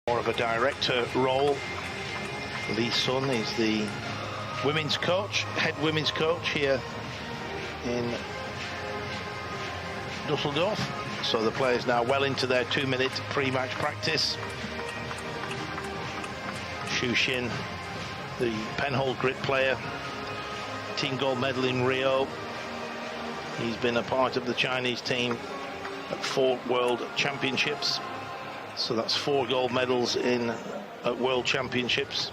More of a director role. Lee Sun is the women's coach, head women's coach here in Dusseldorf. So the players now well into their 2-minute pre-match practice. Xu Xin, the penhold grit player, team gold medal in Rio. He's been a part of the Chinese team at 4 World Championships. So that's 4 gold medals at World Championships.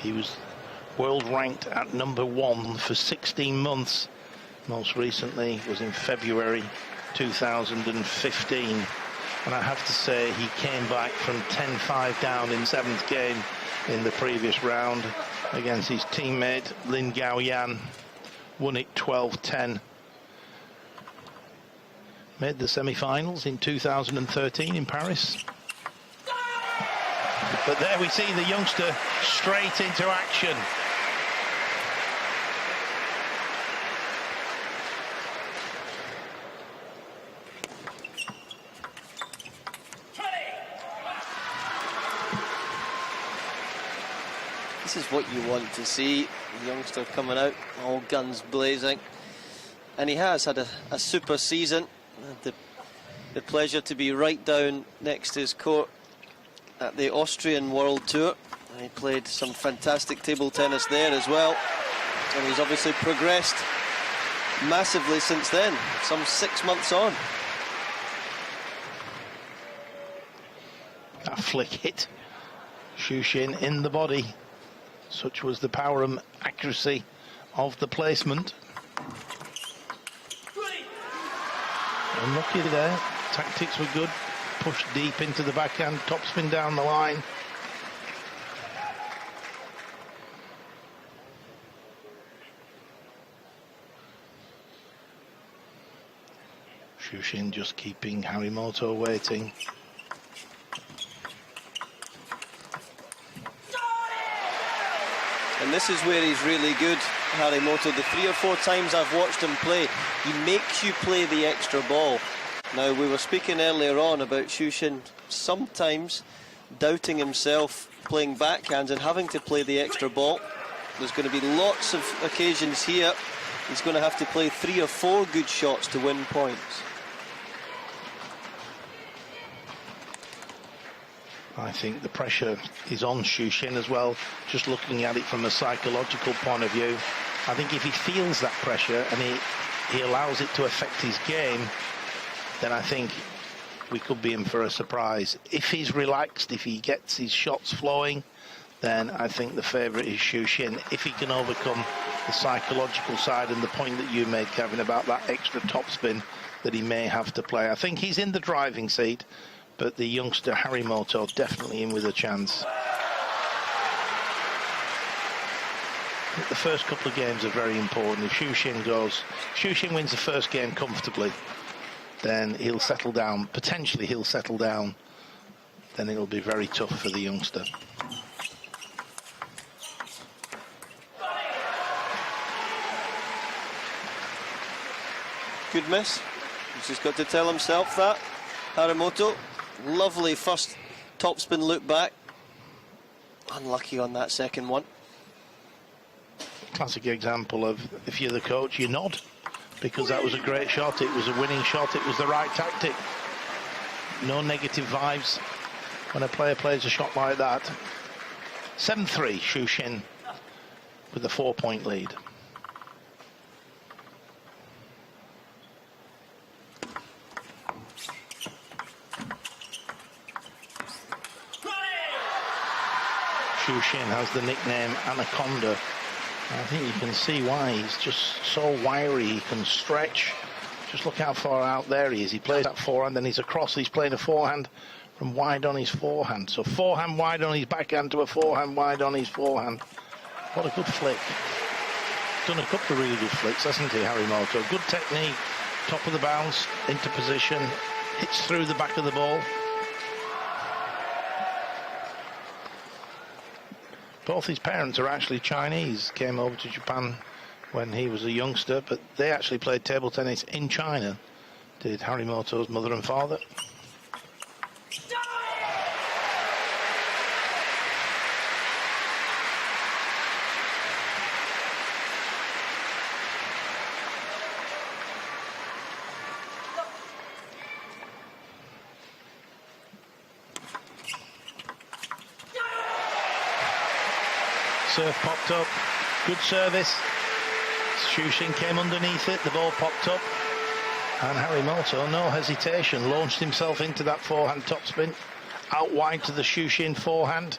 He was world ranked at #1 for 16 months. Most recently was in February 2015. And I have to say, he came back from 10-5 down in 7th game in the previous round against his teammate Lin Gaoyan. Won it 12-10. Made the semi-finals in 2013 in Paris. But there we see the youngster straight into action. This is what you want to see, the youngster coming out, all guns blazing. And he has had a super season. Had the pleasure to be right down next to his court at the Austrian World Tour. He played some fantastic table tennis there as well. And he's obviously progressed massively since then, some 6 months on. That flick hit Xu Xin in the body. Such was the power and accuracy of the placement. Unlucky there. Tactics were good. Pushed deep into the backhand. Topspin down the line. Xu Xin just keeping Harimoto waiting. And this is where he's really good, Harimoto. The 3 or 4 times I've watched him play, he makes you play the extra ball. Now, we were speaking earlier on about Xu Xin sometimes doubting himself, playing backhands and having to play the extra ball. There's going to be lots of occasions here. He's going to have to play 3 or 4 good shots to win points. I think the pressure is on Xu Xin as well, just looking at it from a psychological point of view. I think if he feels that pressure and he allows it to affect his game, then I think we could be in for a surprise. If he's relaxed, if he gets his shots flowing, then I think the favourite is Xu Xin. If he can overcome the psychological side and the point that you made, Kevin, about that extra topspin that he may have to play. I think he's in the driving seat, but the youngster Harimoto definitely in with a chance. The first couple of games are very important. If Xu Xin wins the first game comfortably, then he'll settle down. Potentially he'll settle down. Then it'll be very tough for the youngster. Good miss. He's just got to tell himself that. Harimoto, lovely first topspin loop back. Unlucky on that second one. Classic example of, if you're the coach, you nod, because that was a great shot. It was a winning shot. It was the right tactic. No negative vibes when a player plays a shot like that. 7-3, Xu Xin with a 4-point lead. Xu Xin has the nickname Anaconda. I think you can see why. He's just so wiry, he can stretch. Just look how far out there he is. He plays that forehand, then he's across, he's playing a forehand from wide on his forehand. So forehand wide on his backhand to a forehand wide on his forehand. What a good flick. Done a couple of really good flicks, hasn't he, Harimoto? Good technique, top of the bounce, into position, hits through the back of the ball. Both his parents are actually Chinese, came over to Japan when he was a youngster, but they actually played table tennis in China, did Harimoto's mother and father. Serve popped up. Good service. Xu Xin came underneath it. The ball popped up. And Harimoto, no hesitation, launched himself into that forehand topspin. Out wide to the Xu Xin forehand.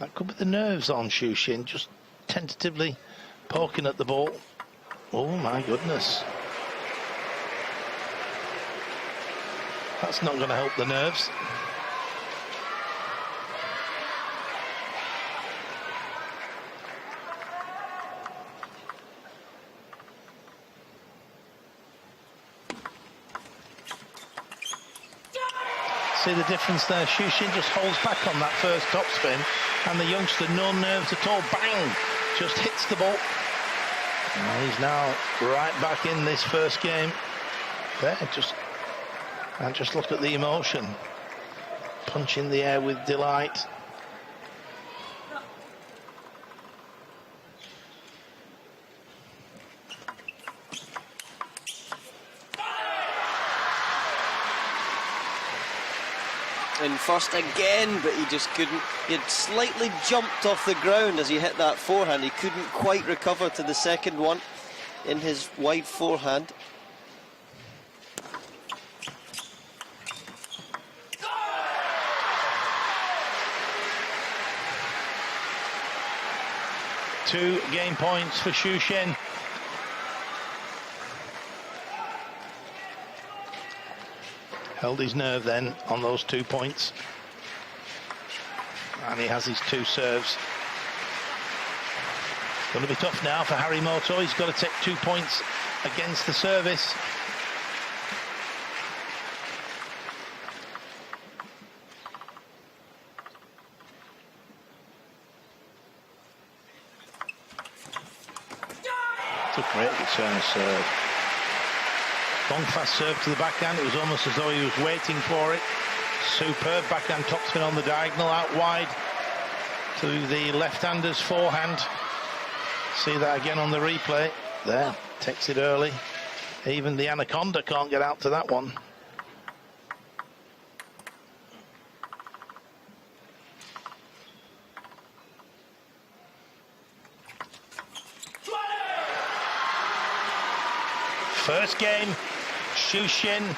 That could be the nerves on Xu Xin, just tentatively poking at the ball. Oh my goodness. That's not going to help the nerves. See the difference there. Xu Xin just holds back on that first topspin, and the youngster, no nerves at all. Bang! Just hits the ball. And he's now right back in this first game. There, just look at the emotion. Punching the air with delight. In first again, but he just couldn't. He had slightly jumped off the ground as he hit that forehand. He couldn't quite recover to the second one in his wide forehand. Two game points for Xu Xin. Held his nerve then on those 2 points. And he has his 2 serves. Going to be tough now for Harimoto. He's got to take 2 points against the service. It's a great return of serve. Long fast serve to the backhand. It was almost as though he was waiting for it. Superb backhand topspin on the diagonal out wide to the left-hander's forehand. See that again on the replay. There, takes it early. Even the Anaconda can't get out to that one. First game, Xu Xin,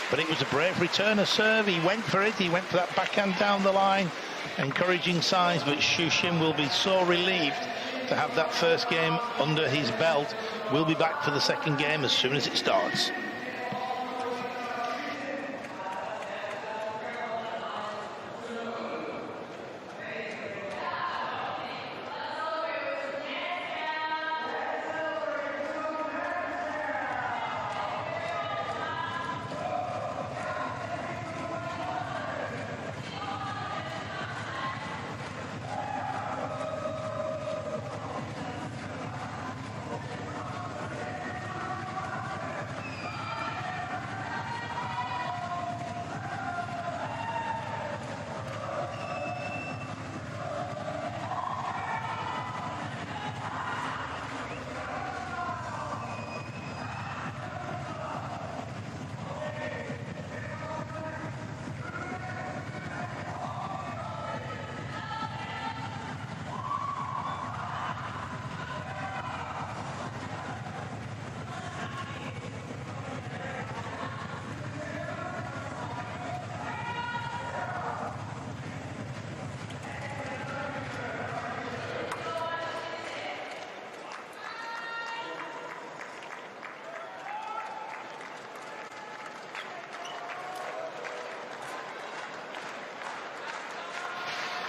but it was a brave return of serve. He went for it. He went for that backhand down the line. Encouraging signs, but Xu Xin will be so relieved to have that first game under his belt. We'll be back for the second game as soon as it starts.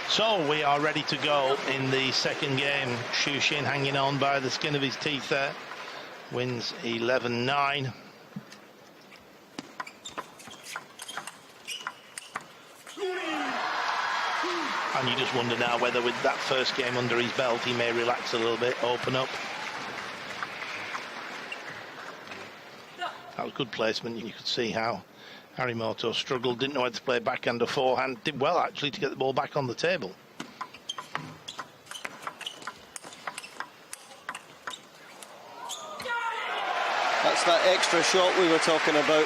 So we are ready to go in the second game. Xu Xin hanging on by the skin of his teeth there. Wins 11-9. And you just wonder now whether with that first game under his belt he may relax a little bit, open up. That was good placement. You could see how Harimoto struggled, didn't know how to play backhand or forehand. Did well actually to get the ball back on the table. That's that extra shot we were talking about.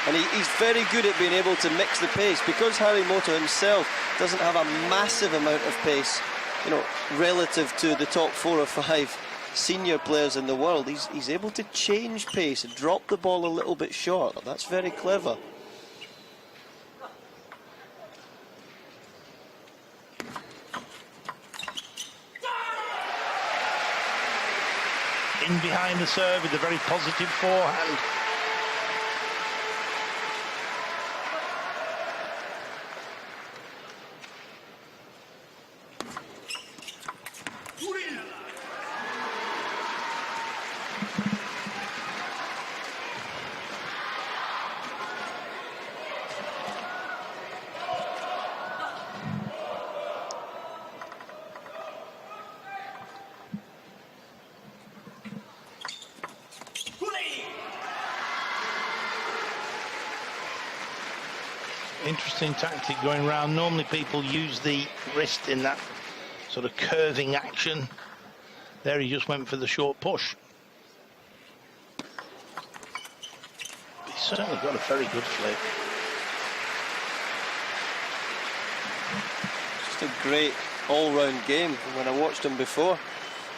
And he's very good at being able to mix the pace. Because Harimoto himself doesn't have a massive amount of pace, you know, relative to the top 4 or 5 senior players in the world, he's able to change pace and drop the ball a little bit short. That's very clever. In behind the serve with a very positive forehand. Interesting tactic going round. Normally people use the wrist in that sort of curving action. There he just went for the short push. He's certainly got a very good flick. Just a great all-round game when I watched him before.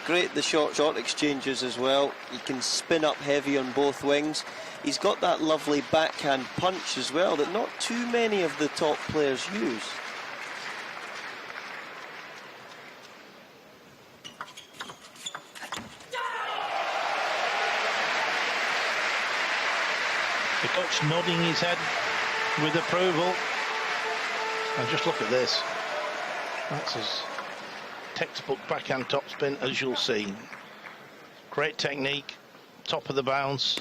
Great the short exchanges as well. He can spin up heavy on both wings. He's got that lovely backhand punch as well that not too many of the top players use. The coach nodding his head with approval. And just look at this. That's as textbook backhand topspin as you'll see. Great technique, top of the bounce.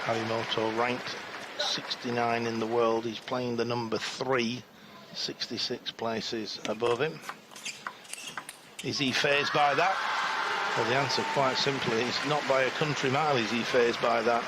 Harimoto ranked 69 in the world. He's playing the number 3, 66 places above him. Is he fazed by that? Well, the answer quite simply is not by a country mile is he fazed by that.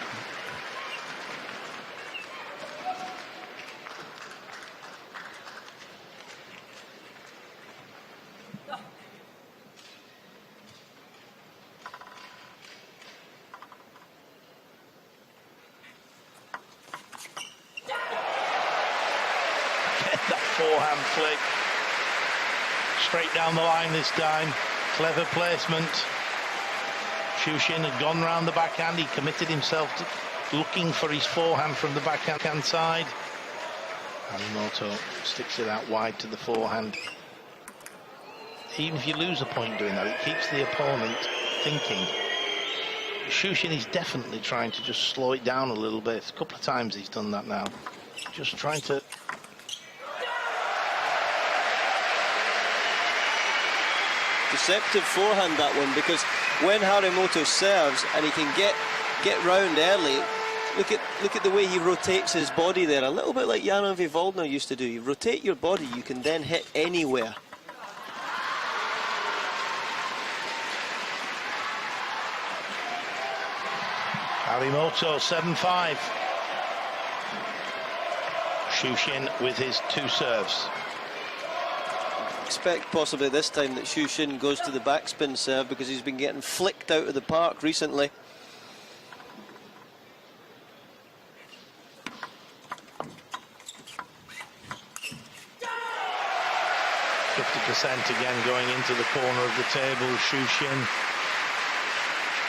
That forehand flick. Straight down the line this time. Clever placement. Xu Xin had gone round the backhand. He committed himself to looking for his forehand from the backhand side. Harimoto sticks it out wide to the forehand. Even if you lose a point doing that, it keeps the opponent thinking. Xu Xin is definitely trying to just slow it down a little bit. A couple of times he's done that now. Just trying to... Deceptive forehand, that one, because when Harimoto serves and he can get round early, look at the way he rotates his body there, a little bit like Jano Vivaldno used to do. You rotate your body, you can then hit anywhere. Harimoto 7-5. Xu Xin with his 2 serves. Expect possibly this time that Xu Xin goes to the backspin serve because he's been getting flicked out of the park recently. %, again going into the corner of the table. Xu Xin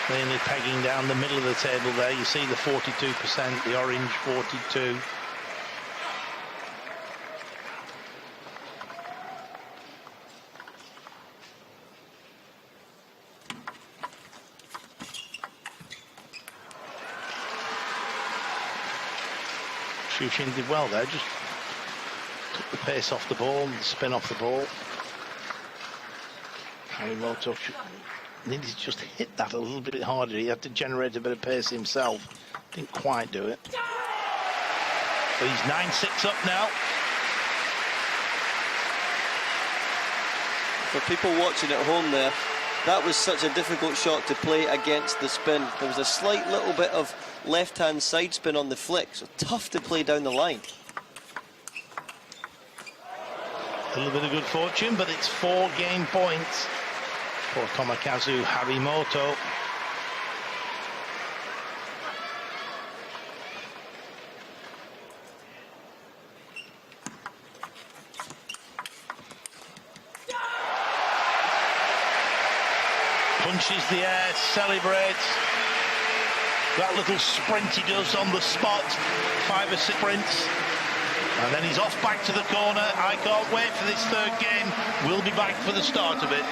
mainly pegging down the middle of the table there. You see the 42%, the orange 42. Xu Xin did well there, just took the pace off the ball, the spin off the ball. Harimoto needed to just hit that a little bit harder. He had to generate a bit of pace himself. Didn't quite do it. But he's 9-6 up now. For people watching at home there, that was such a difficult shot to play against the spin. There was a slight little bit of left-hand side spin on the flick, so tough to play down the line. A little bit of good fortune, but it's 4 game points for Tomokazu Harimoto. punches the air, celebrates. That little sprint he does on the spot, 5 or 6 sprints. And then he's off back to the corner. I can't wait for this third game. We'll be back for the start of it.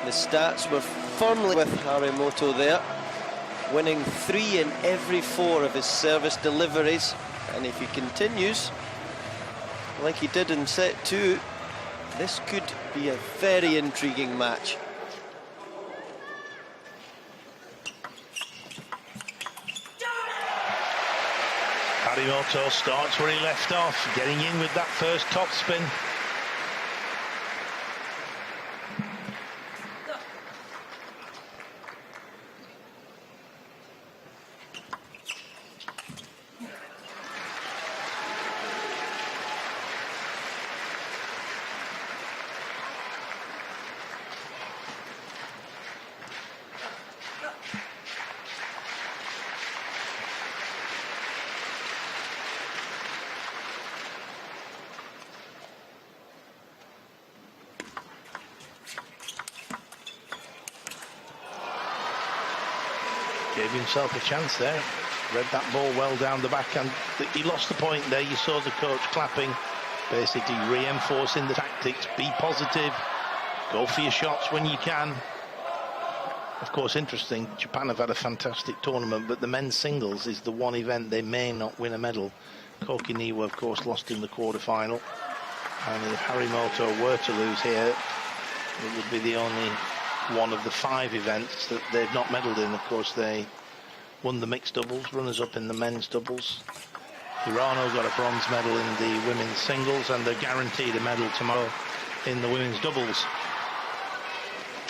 The stats were firmly with Harimoto there, winning 3 in every 4 of his service deliveries, and if he continues like he did in set 2, this could be a very intriguing match. Harimoto starts where he left off, getting in with that first top spin. Gave himself a chance there. Read that ball well down the backhand. He lost the point there. You saw the coach clapping, basically reinforcing the tactics. Be positive. Go for your shots when you can. Of course, interesting, Japan have had a fantastic tournament, but the men's singles is the one event they may not win a medal. Kokiniwa, of course, lost in the quarter-final. And if Harimoto were to lose here, it would be the only one of the 5 events that they've not medalled in. Of course, they won the mixed doubles, runners-up in the men's doubles. Hirano got a bronze medal in the women's singles, and they're guaranteed a medal tomorrow in the women's doubles.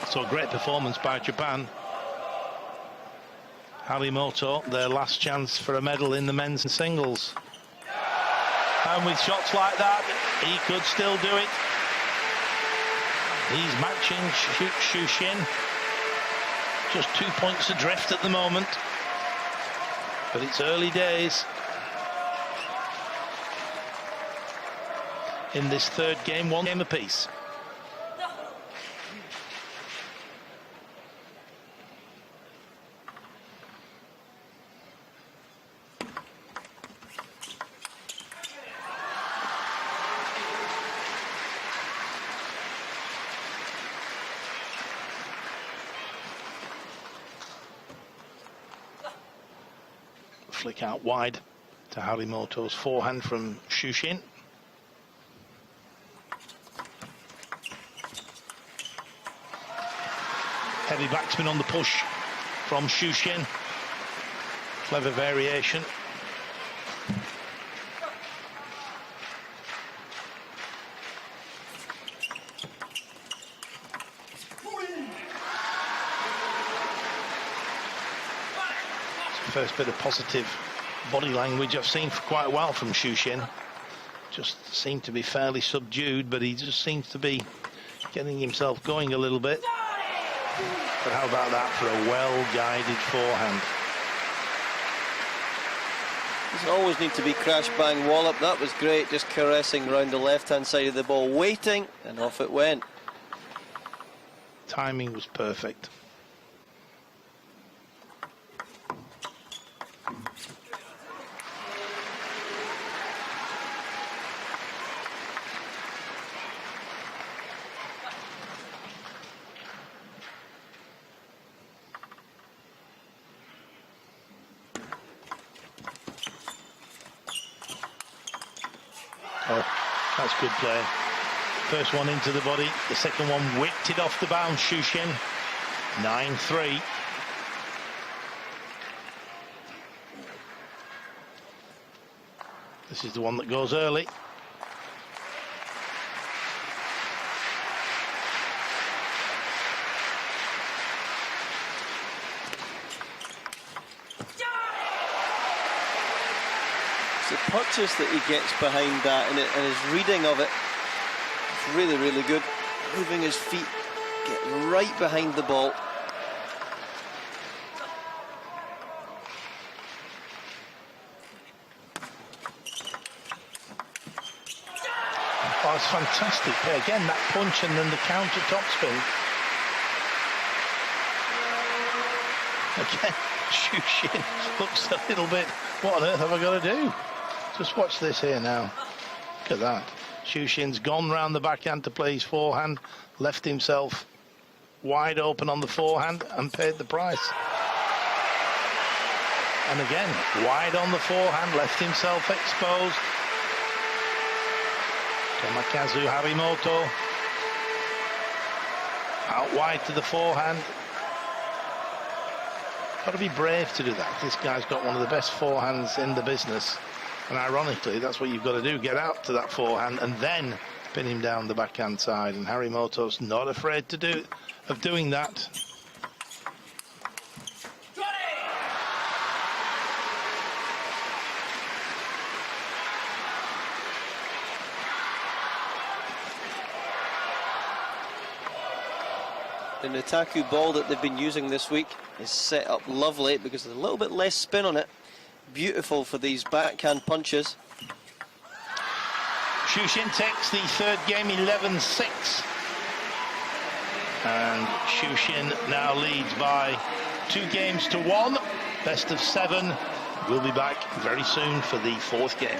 So a great performance by Japan. Harimoto, their last chance for a medal in the men's singles. And with shots like that, he could still do it. He's matching Xu Xin. Just 2 points adrift at the moment. But it's early days in this third game, 1 game apiece. Flick out wide to Harimoto's forehand from Xu Xin. Heavy backspin on the push from Xu Xin. Clever variation. First bit of positive body language I've seen for quite a while from Xu Xin. Just seemed to be fairly subdued, but he just seems to be getting himself going a little bit. But how about that for a well-guided forehand? Doesn't always need to be crash bang wallop. That was great, just caressing round the left-hand side of the ball, waiting, and off it went. Timing was perfect. That's good play. First one into the body, the second one whipped it off the bounce. Xu Xin, 9-3. This is the one that goes early. It's the purchase that he gets behind that, and his reading of it is really, really good. Moving his feet, get right behind the ball. Oh, it's fantastic. Again, that punch and then the counter topspin. Again, Xu Xin looks a little bit, what on earth have I got to do? Just watch this here now. Look at that. Xu Xin's gone round the backhand to play his forehand, left himself wide open on the forehand and paid the price. And again, wide on the forehand, left himself exposed. Tomokazu Harimoto out wide to the forehand. Got to be brave to do that. This guy's got one of the best forehands in the business, and ironically that's what you've got to do, get out to that forehand and then pin him down the backhand side, and Harimoto's not afraid to doing that. The Nitaku ball that they've been using this week is set up lovely because there's a little bit less spin on it. Beautiful for these backhand punches. Xu Xin takes the third game, 11-6. And Xu Xin now leads by 2-1. Best of 7. We'll be back very soon for the fourth game.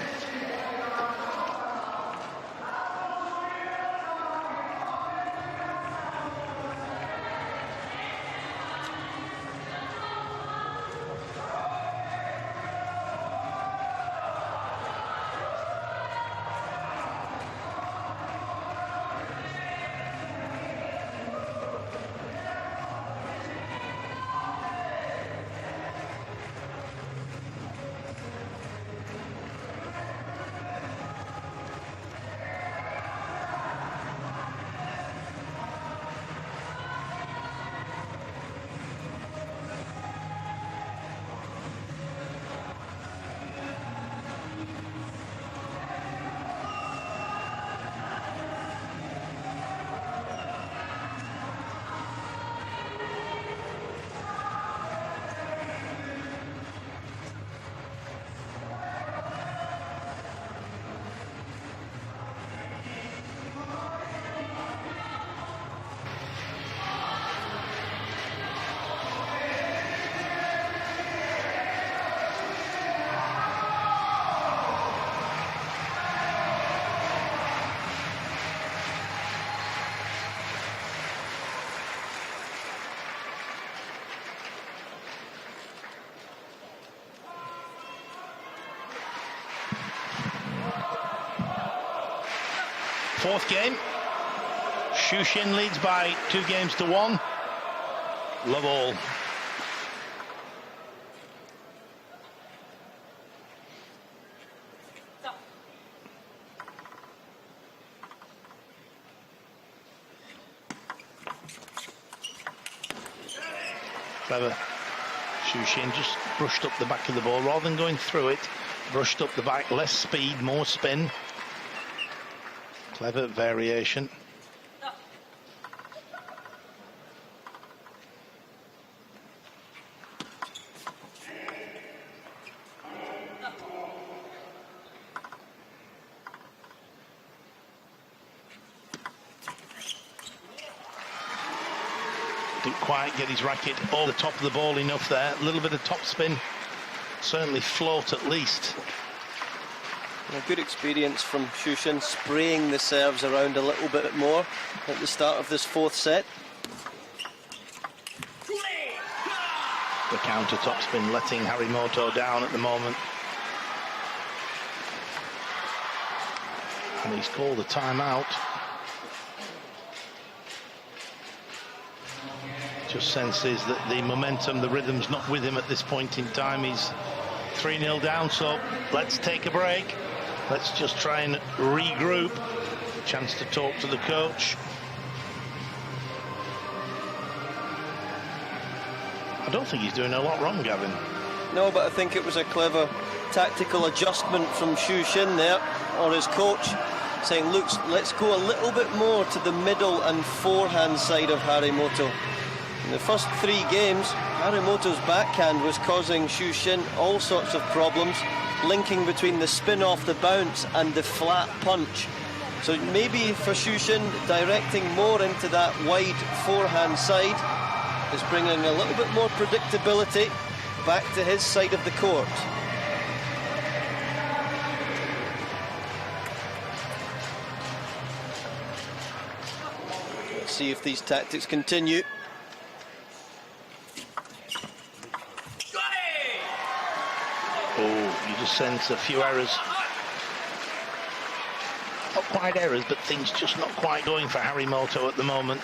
Fourth game, Xu Xin leads by 2-1. Love all. Clever. Xu Xin just brushed up the back of the ball rather than going through it. Brushed up the back, less speed, more spin. Clever variation. Didn't quite get his racket over the top of the ball enough there. A little bit of top spin. Certainly float at least. A good experience from Xu Xin, spraying the serves around a little bit more at the start of this fourth set. The counter topspin letting Harimoto down at the moment. And he's called a timeout. Just senses that the momentum, the rhythm's not with him at this point in time. He's 3-0 down, so let's take a break. Let's just try and regroup. Chance to talk to the coach. I don't think he's doing a lot wrong, Gavin. No, but I think it was a clever tactical adjustment from Xu Xin there, or his coach, saying, look, let's go a little bit more to the middle and forehand side of Harimoto. In the first 3 games, Harimoto's backhand was causing Xu Xin all sorts of problems, linking between the spin off the bounce and the flat punch. So maybe for Xu Xin, directing more into that wide forehand side is bringing a little bit more predictability back to his side of the court. Let's see if these tactics continue. Oh, you just sense a few errors. Not quite errors, but things just not quite going for Harimoto at the moment.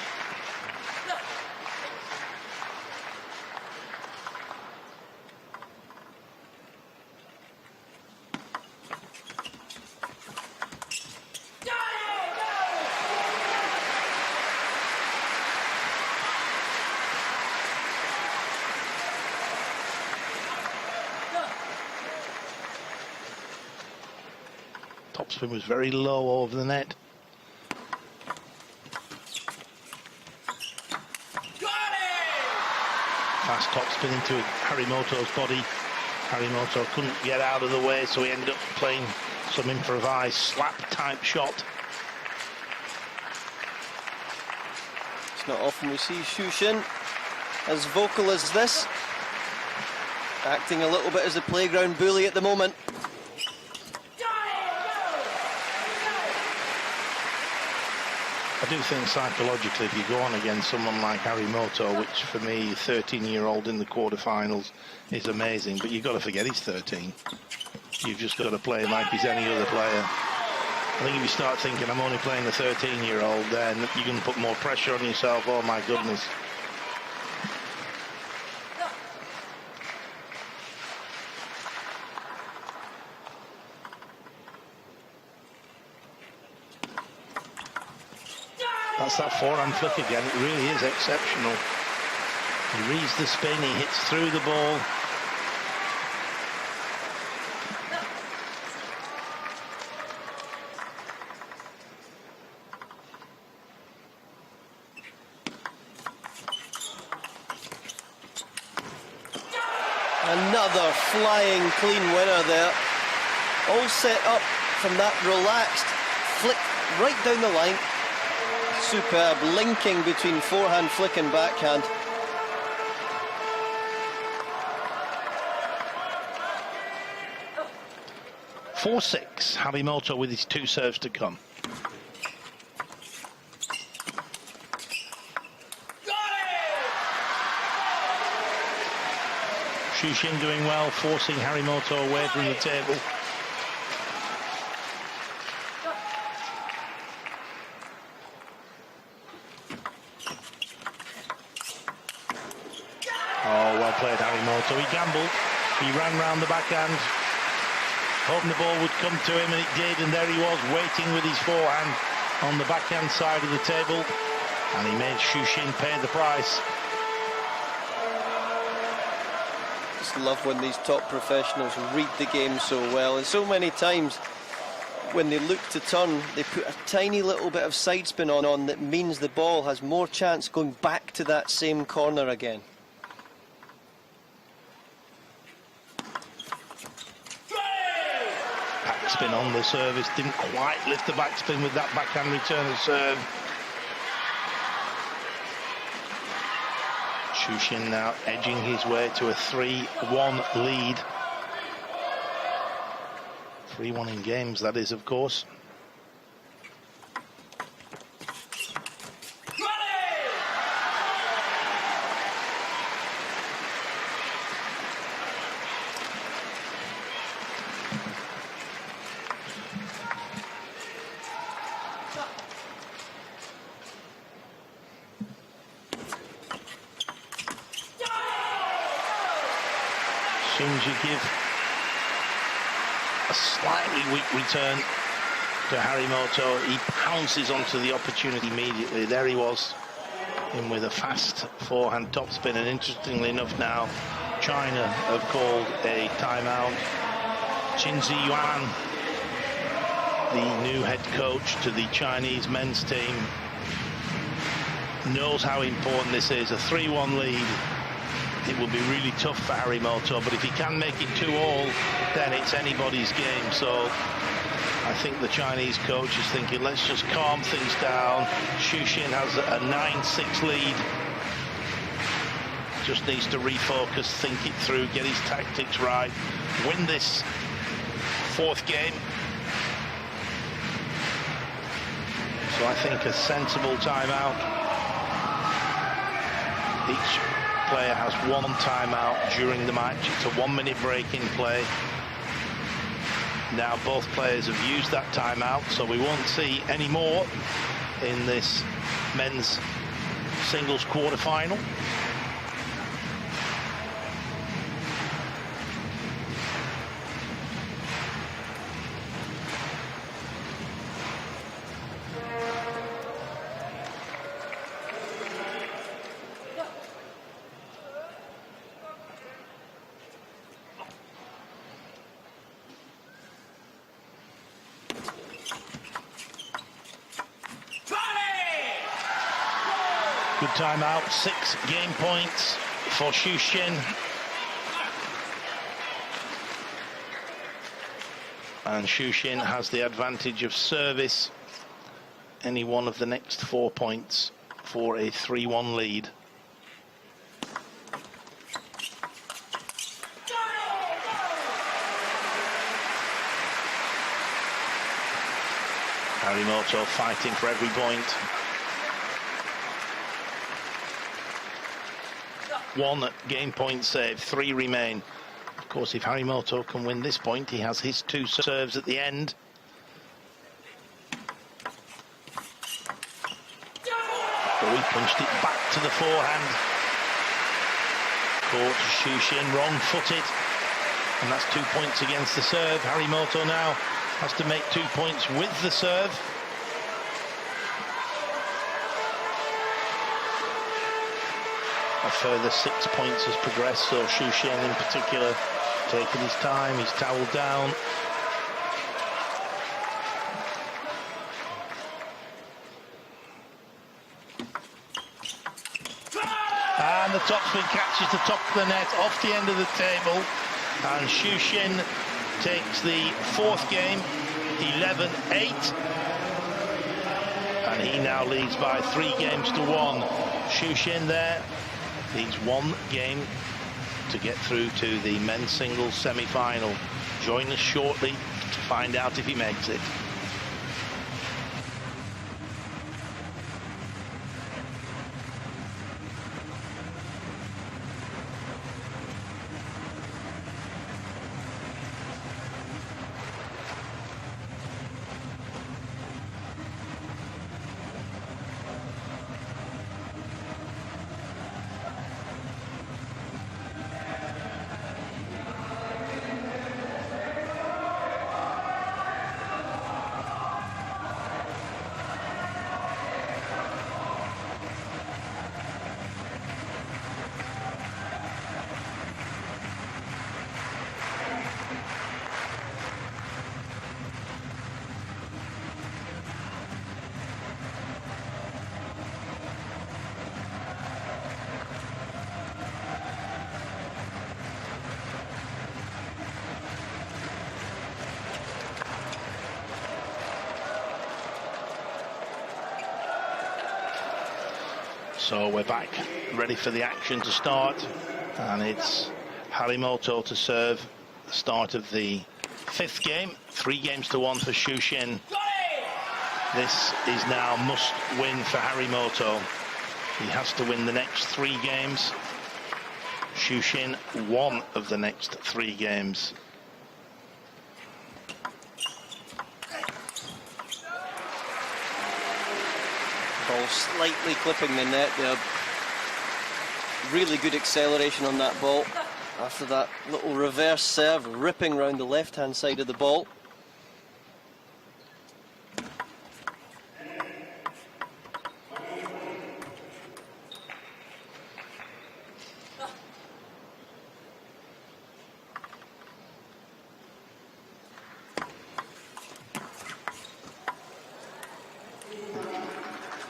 Topspin was very low over the net. Fast topspin into Harimoto's body. Harimoto couldn't get out of the way, so he ended up playing some improvised slap type shot. It's not often we see Xu Xin as vocal as this, acting a little bit as a playground bully at the moment. I do think psychologically, if you go on against someone like Harimoto, which for me, 13-year-old in the quarterfinals, is amazing, but you've got to forget he's 13. You've just got to play him like he's any other player. I think if you start thinking, I'm only playing a 13-year-old, then you're going to put more pressure on yourself. Oh, my goodness. That's that forehand flick again. It really is exceptional. He reads the spin, he hits through the ball. Another flying clean winner there. All set up from that relaxed flick right down the line. Superb linking between forehand flick and backhand. Four 6, Harimoto with his 2 serves to come. Xu Xin doing well, forcing Harimoto away from the table. Oh, well played Harimoto. He gambled. He ran round the backhand, hoping the ball would come to him, and it did, and there he was, waiting with his forehand on the backhand side of the table, and he made Xu Xin pay the price. Just love when these top professionals read the game so well, and so many times when they look to turn, they put a tiny little bit of side spin on that means the ball has more chance going back to that same corner again. Backspin on the service, didn't quite lift the backspin with that backhand return of serve. Xu Xin now edging his way to a 3-1 lead. 3-1 in games, that is, of course. soon as you give a slightly weak return to Harimoto, he pounces onto the opportunity immediately. There he was, in with a fast forehand topspin. And interestingly enough now, China have called a timeout. Qinzi Yuan, the new head coach to the Chinese men's team, knows how important this is. A 3-1 lead, it will be really tough for Harimoto, but if he can make it 2-all, then it's anybody's game. So I think the Chinese coach is thinking, let's just calm things down. Xu Xin has a 9-6 lead. Just needs to refocus, think it through, get his tactics right, win this fourth game. So I think a sensible timeout. Each player has one timeout during the match. It's a 1-minute break in play. Now both players have used that timeout, so we won't see any more in this men's singles quarter-final. Good timeout, 6 game points for Xu Xin. And Xu Xin has the advantage of service. Any one of the next 4 points for a 3-1 lead. Harimoto fighting for every point. 1 game point save, 3 remain. Of course, if Harimoto can win this point, he has his 2 serves at the end. Oh, he punched it back to the forehand. Caught Xu Xin wrong-footed, and that's 2 points against the serve. Harimoto now has to make 2 points with the serve. A further 6 points has progressed, so Xu Xin in particular taking his time, he's towelled down. And the topspin catches the top of the net off the end of the table, and Xu Xin takes the 4th game, 11-8. And he now leads by 3 games to 1. Xu Xin there needs 1 game to get through to the men's singles semi-final. Join us shortly to find out if he makes it. So we're back, ready for the action to start, and it's Harimoto to serve the start of the 5th game. 3 games to 1 for Xu Xin. This is now must win for Harimoto. He has to win the next 3 games. Xu Xin 1 of the next 3 games. Ball slightly clipping the net there. Really good acceleration on that ball, after that little reverse serve, ripping round the left-hand side of the ball.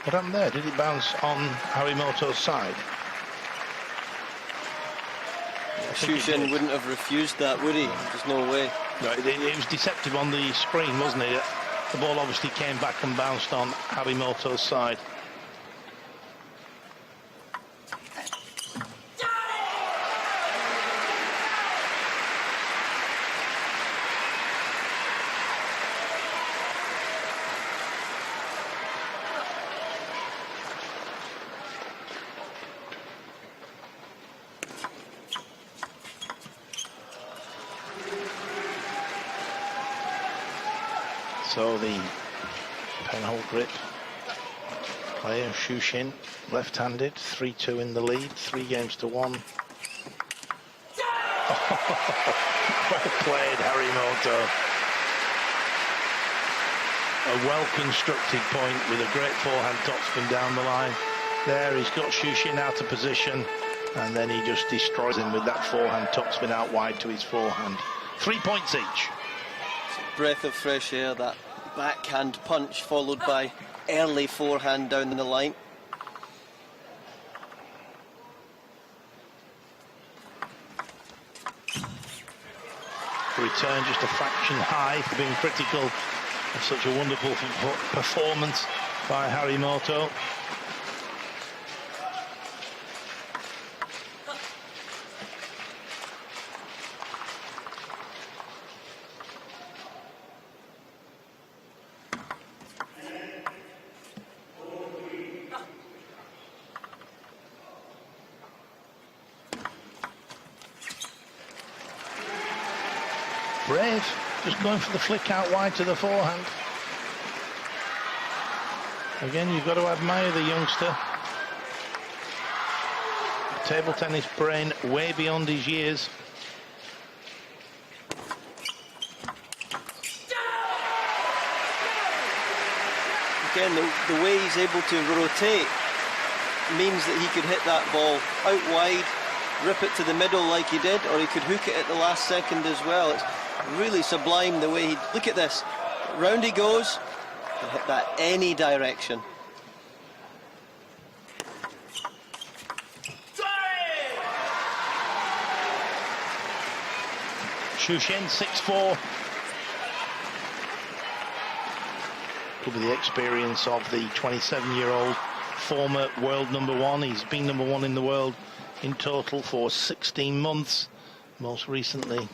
What happened there? Did it bounce on Harimoto's side? Xu Xin wouldn't have refused that, would he? There's no way. No, it was deceptive on the screen, wasn't it? The ball obviously came back and bounced on Harimoto's side. So the penhold grip player, Xu Xin, left-handed, 3-2 in the lead, 3-1. Well played, Harimoto. A well-constructed point with a great forehand topspin down the line. There, he's got Xu Xin out of position, and then he just destroys him with that forehand topspin out wide to his forehand. 3 points each. Breath of fresh air, that backhand punch followed by early forehand down the line. Return just a fraction high for being critical of such a wonderful performance by Harimoto. Brave, just going for the flick out wide to the forehand. Again, you've got to admire the youngster. Table tennis brain way beyond his years. Again, the way he's able to rotate means that he could hit that ball out wide, rip it to the middle like he did, or he could hook it at the last second as well. It's really sublime the way he... Look at this. Round he goes. Can hit that any direction. Xu Xin, 6-4. Could be the experience of the 27-year-old former world #1. He's been #1 in the world in total for 16 months, most recently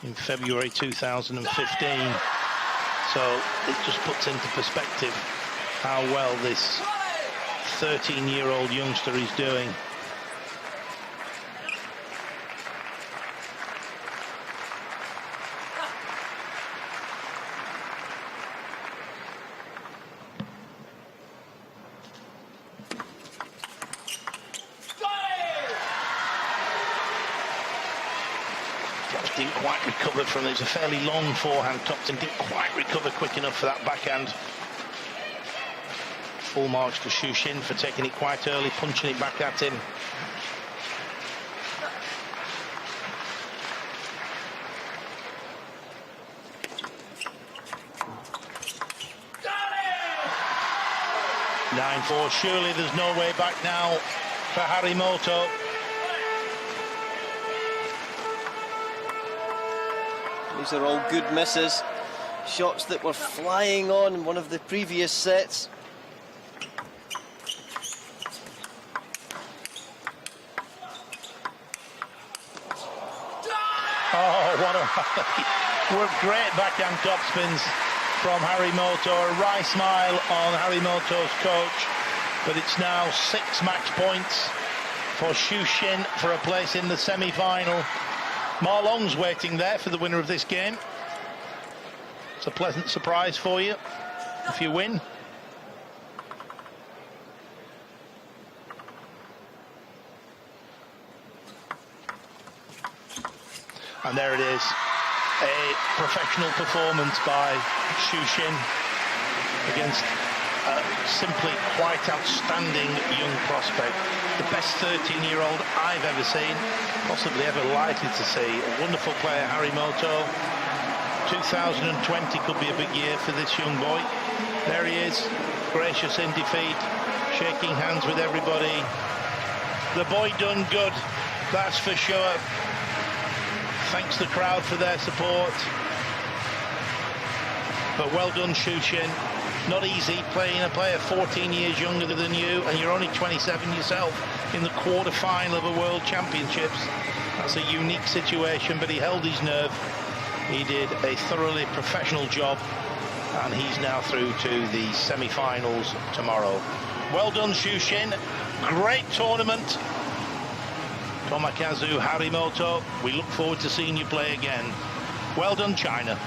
in February 2015. So it just puts into perspective how well this 13-year-old youngster is doing. Didn't quite recover from it. It's a fairly long forehand tops and didn't quite recover quick enough for that backhand. Full marks to Xu Xin for taking it quite early, punching it back at him. Got it! 9-4. Surely there's no way back now for Harimoto. These are all good misses. Shots that were flying on in one of the previous sets. Oh, what a were great backhand topspins from Harimoto. A wry smile on Harimoto's coach. But it's now 6 match points for Xu Xin for a place in the semi-final. Ma Long's waiting there for the winner of this game. It's a pleasant surprise for you if you win. And there it is, a professional performance by Xu Xin against a simply quite outstanding young prospect. The best 13-year-old I've ever seen, possibly ever likely to see. A wonderful player, Harimoto. 2020 could be a big year for this young boy. There he is, gracious in defeat, shaking hands with everybody. The boy done good, that's for sure. Thanks the crowd for their support. But well done, Xu Xin. Not easy playing a player 14 years younger than you, and you're only 27 yourself in the quarter-final of a World Championships. That's a unique situation, but he held his nerve. He did a thoroughly professional job, and he's now through to the semi-finals tomorrow. Well done, Xu Xin. Great tournament. Tomokazu Harimoto, we look forward to seeing you play again. Well done, China.